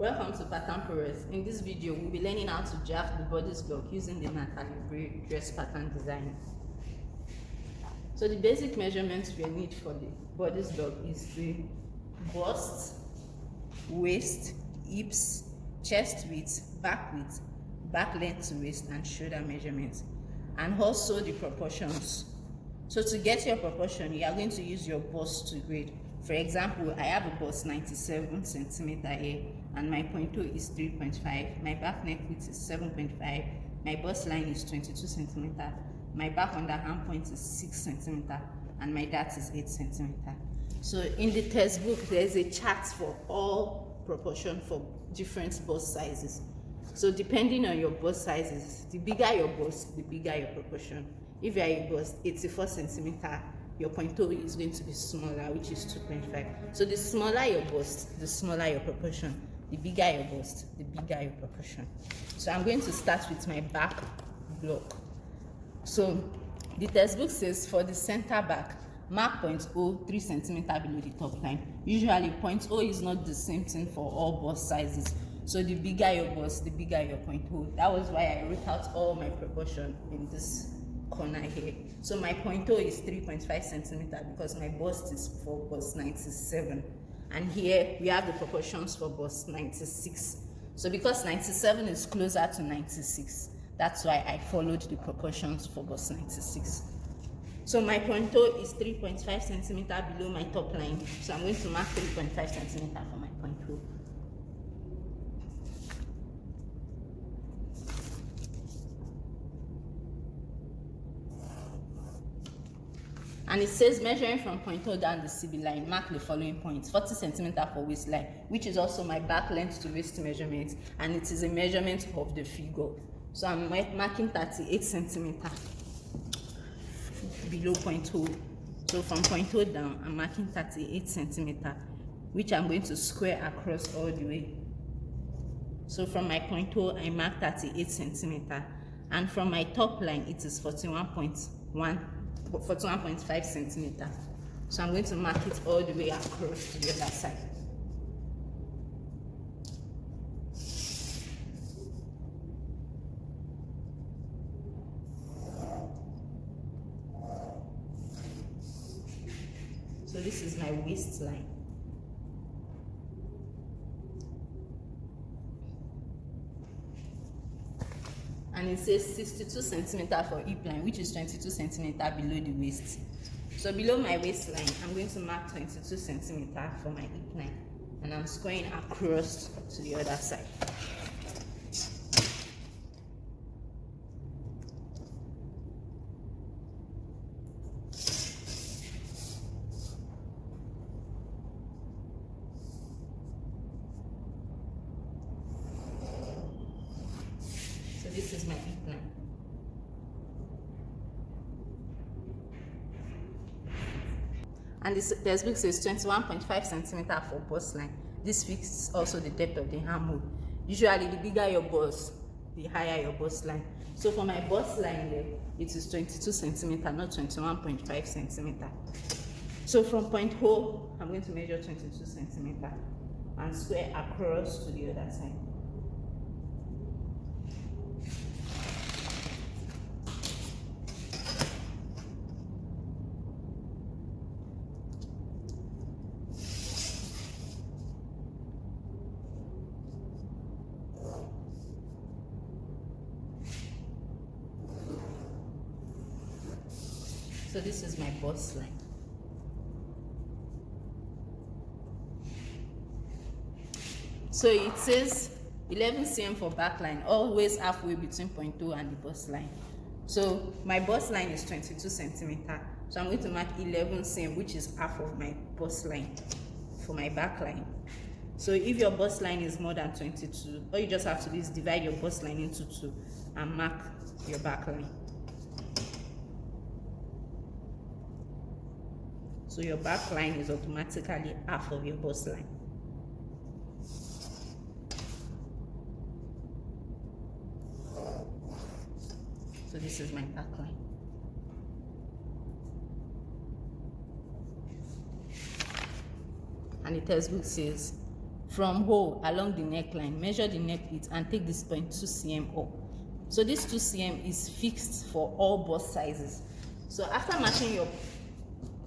Welcome to Pattern Progress. In this video, we'll be learning how to draft the bodice block using the Natalie bray dress pattern design. So the basic measurements we need for the bodice block is the bust, waist, hips, chest width, back length to waist, and shoulder measurements, and also the proportions. So to get your proportion, you are going to use your bust to grade. For example, I have a bust 97 centimeter here, and my point toe is 3.5. My back neck width is 7.5. My bust line is 22 centimeter. My back underarm point is 6 centimeter, and my dart is 8 centimeter. So in the textbook, there is a chart for all proportion for different bust sizes. So depending on your bust sizes, the bigger your bust, the bigger your proportion. If you are a bust 84 centimeter, your point toe is going to be smaller, which is 2.5. So the smaller your bust, the smaller your proportion. The bigger your bust, the bigger your proportion. So I'm going to start with my back block. So the textbook says for the center back, mark point O 3 centimeter below the top line. Usually point O is not the same thing for all bust sizes. So the bigger your bust, the bigger your point O. That was why I wrote out all my proportion in this corner here. So my point toe is 3.5 centimeter because my bust is for bust 97, and here we have the proportions for bust 96. So because 97 is closer to 96, that's why I followed the proportions for bust 96. So my point toe is 3.5 centimeter below my top line, so I'm going to mark 3.5 centimeter for my point toe. And it says measuring from point toe down the CB line, mark the following points: 40 centimeter for waistline, which is also my back length to waist measurement, and it is a measurement of the figure. So I'm marking 38 centimeter below point toe. So from point toe down, I'm marking 38 centimeter, which I'm going to square across all the way. So from my point toe, I mark 38 centimeter, and from my top line, it is 41.5 centimeter. So I'm going to mark it all the way across to the other side. So this is my waistline. And it says 62 centimeter for hip line, which is 22 centimeter below the waist. So below my waistline, I'm going to mark 22 centimeter for my hip line, and I'm squaring across to the other side. So this is my hip line. And this textbook says 21.5 centimeter for bust line. This fixes also the depth of the armhole. Usually the bigger your bust, the higher your bust line. So for my bust line there, it is 22 centimeter, not 21.5 centimeter. So from point O, I'm going to measure 22 centimeter and square across to the other side. So this is my bust line. So it says 11 cm for back line, always halfway between point O and the bust line. So my bust line is 22 centimeter. So I'm going to mark 11 cm, which is half of my bust line for my back line. So if your bust line is more than 22, all you just have to do is divide your bust line into 2 and mark your back line. So your back line is automatically half of your bust line. So this is my back line. And the textbook says from hole along the neckline, measure the neck width and take this point 2 cm up. So this 2 cm is fixed for all bust sizes. So after matching your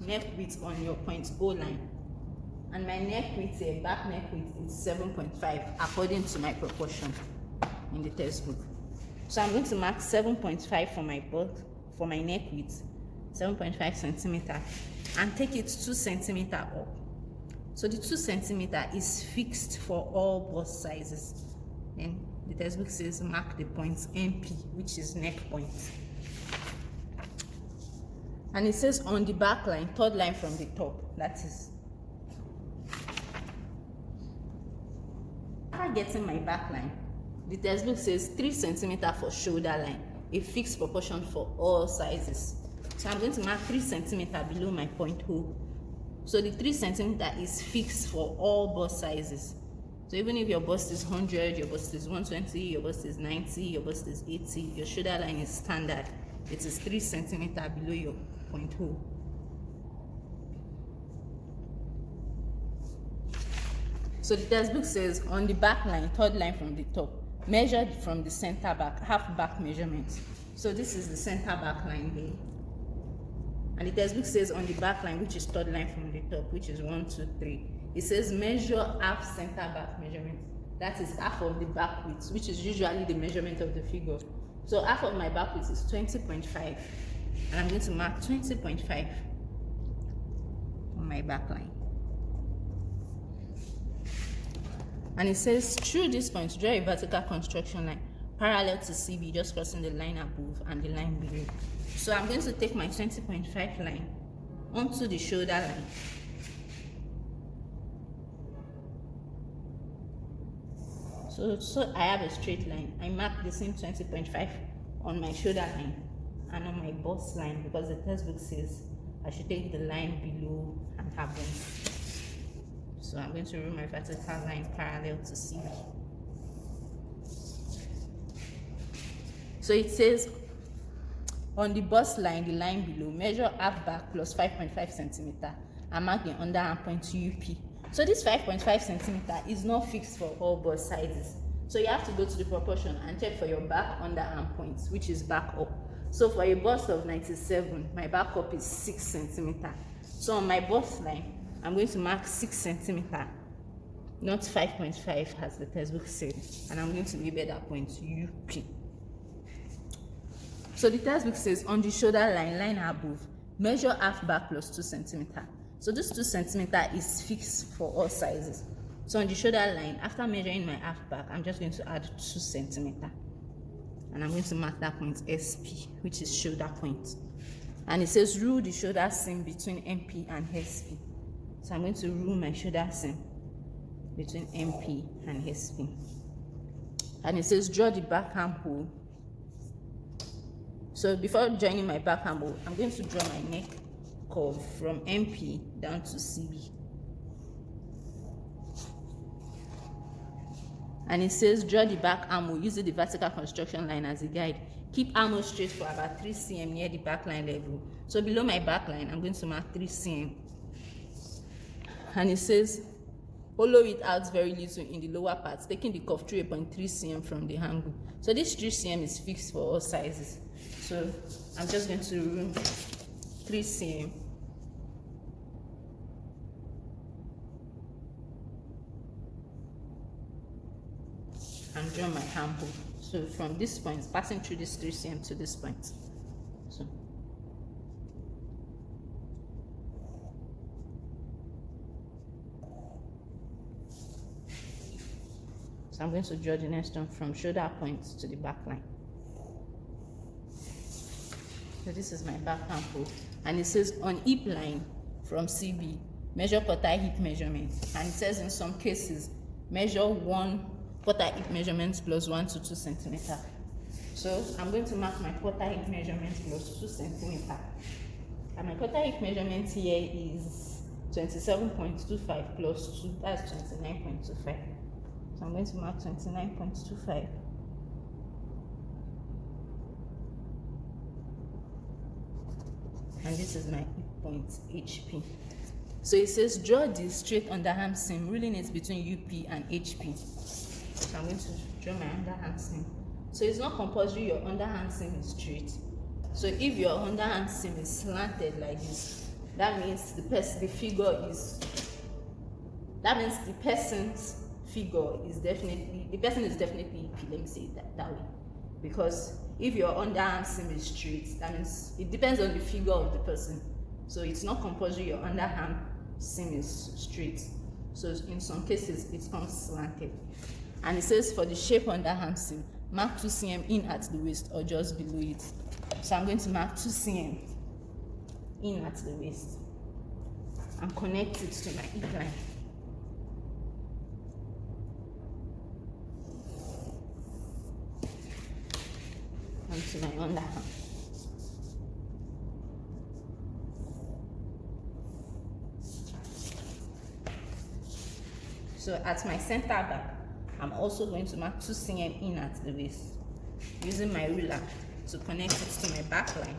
neck width on your point O line, and my neck width here, back neck width is 7.5 according to my proportion in the textbook. So I'm going to mark 7.5 for my bust, for my neck width, 7.5 centimeter, and take it 2 centimeter up. So the 2 centimeter is fixed for all bust sizes. Then the textbook says mark the point MP, which is neck point. And it says on the back line, third line from the top, that is. After getting my back line, the textbook says 3 centimeter for shoulder line, a fixed proportion for all sizes. So I'm going to mark 3 centimeter below my point O. So the 3 centimeter is fixed for all bust sizes. So even if your bust is 100, your bust is 120, your bust is 90, your bust is 80, your shoulder line is standard. It is 3 centimeter below your point O. So the textbook says on the back line, third line from the top, measured from the center back, half back measurement. So this is the center back line here. And the textbook says on the back line, which is third line from the top, which is 1, 2, 3, it says measure half center back measurement. That is half of the back width, which is usually the measurement of the figure. So half of my back width is 20.5, and I'm going to mark 20.5 on my back line. And it says through this point, draw a vertical construction line parallel to CB, just crossing the line above and the line below. So I'm going to take my 20.5 line onto the shoulder line. So I have a straight line. I mark the same 20.5 on my shoulder line and on my bust line, because the textbook says I should take the line below and have them. So I'm going to rule my vertical line parallel to CB. So it says on the bust line, the line below, measure half back plus 5.5 centimeter and mark the underarm point UP. So this 5.5 centimeter is not fixed for all bust sizes. So you have to go to the proportion and check for your back underarm points, which is back up. So for a bust of 97, my back up is 6 centimeter. So on my bust line, I'm going to mark 6 centimeter, not 5.5 as the textbook said, and I'm going to label that point UP. So the textbook says on the shoulder line, line above, measure half back plus 2 centimeter. So this 2 centimeter is fixed for all sizes. So on the shoulder line, after measuring my half back, I'm just going to add 2 centimeter, and I'm going to mark that point SP, which is shoulder point. And it says rule the shoulder seam between MP and SP. So I'm going to rule my shoulder seam between MP and SP. And it says draw the back armhole. So before joining my back armhole, I'm going to draw my neck curve from MP down to CB. And it says draw the back armhole using the vertical construction line as a guide. Keep armhole straight for about 3 cm near the back line level. So below my back line, I'm going to mark 3 cm. And it says hollow it out very little in the lower part, taking the curve through 0.3 cm from the angle. So this 3 cm is fixed for all sizes. So I'm just going to rule 3 cm. And draw my armhole. So from this point, passing through this 3 cm to this point. So I'm going to draw the next one from shoulder point to the back line. So this is my back armhole, and it says on hip line from CB, measure quarter hip measurement, and it says in some cases measure 1 quarter hip measurement plus 1 to 2 centimeter. So I'm going to mark my quarter hip measurement plus 2 centimeter, and my quarter hip measurement here is 27.25 plus 2, that's 29.25. So I'm going to mark 29.25. And this is my point HP. So it says draw the straight underarm seam, ruling it between UP and HP. So I'm going to draw my underarm seam. So it's not compulsory your underarm seam is straight. So if your underarm seam is slanted like this, that means the person's figure is definitely EP. Let me say it that way. Because if your underarm seam is straight, that means it depends on the figure of the person. So it's not compulsory your underarm seam is straight. So in some cases it comes slanted. And it says for the shape underarm seam, mark 2 cm in at the waist or just below it. So I'm going to mark 2 cm in at the waist and connect it to my hip line. Onto my underarm. So at my center back, I'm also going to mark 2 cm in at the waist, using my ruler to connect it to my back line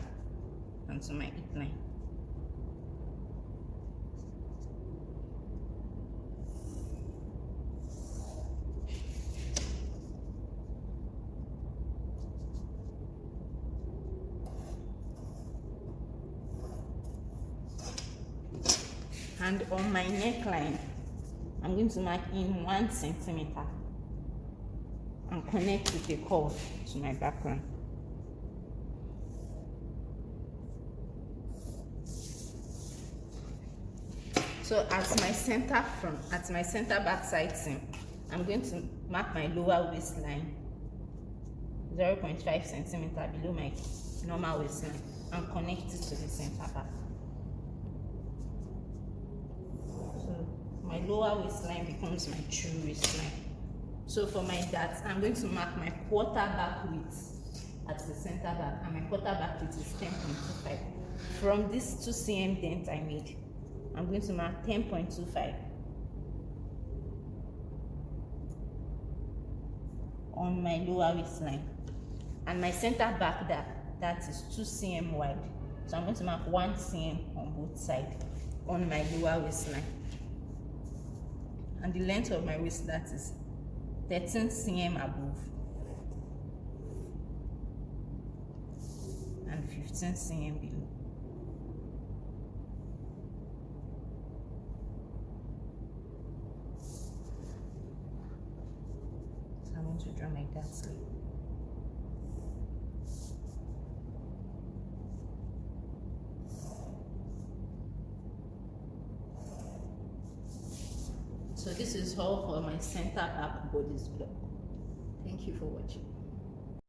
and to my hip line. And on my neckline, I'm going to mark in 1 centimeter and connect with a cord to my backline. So at my center back side seam, I'm going to mark my lower waistline 0.5 centimeter below my normal waistline and connect it to the center back. So my lower waistline becomes my true waistline. So for my darts, I'm going to mark my quarter back width at the center back, and my quarter back width is 10.25. From this 2 cm dent I made, I'm going to mark 10.25 on my lower waistline, and my center back that is 2 cm wide. So I'm going to mark 1 cm on both sides on my lower waistline, and the length of my waist that is 13 cm above and 15 cm below. So I'm going to draw my dart sleeve. So this is all for my center back bodice block. Thank you for watching.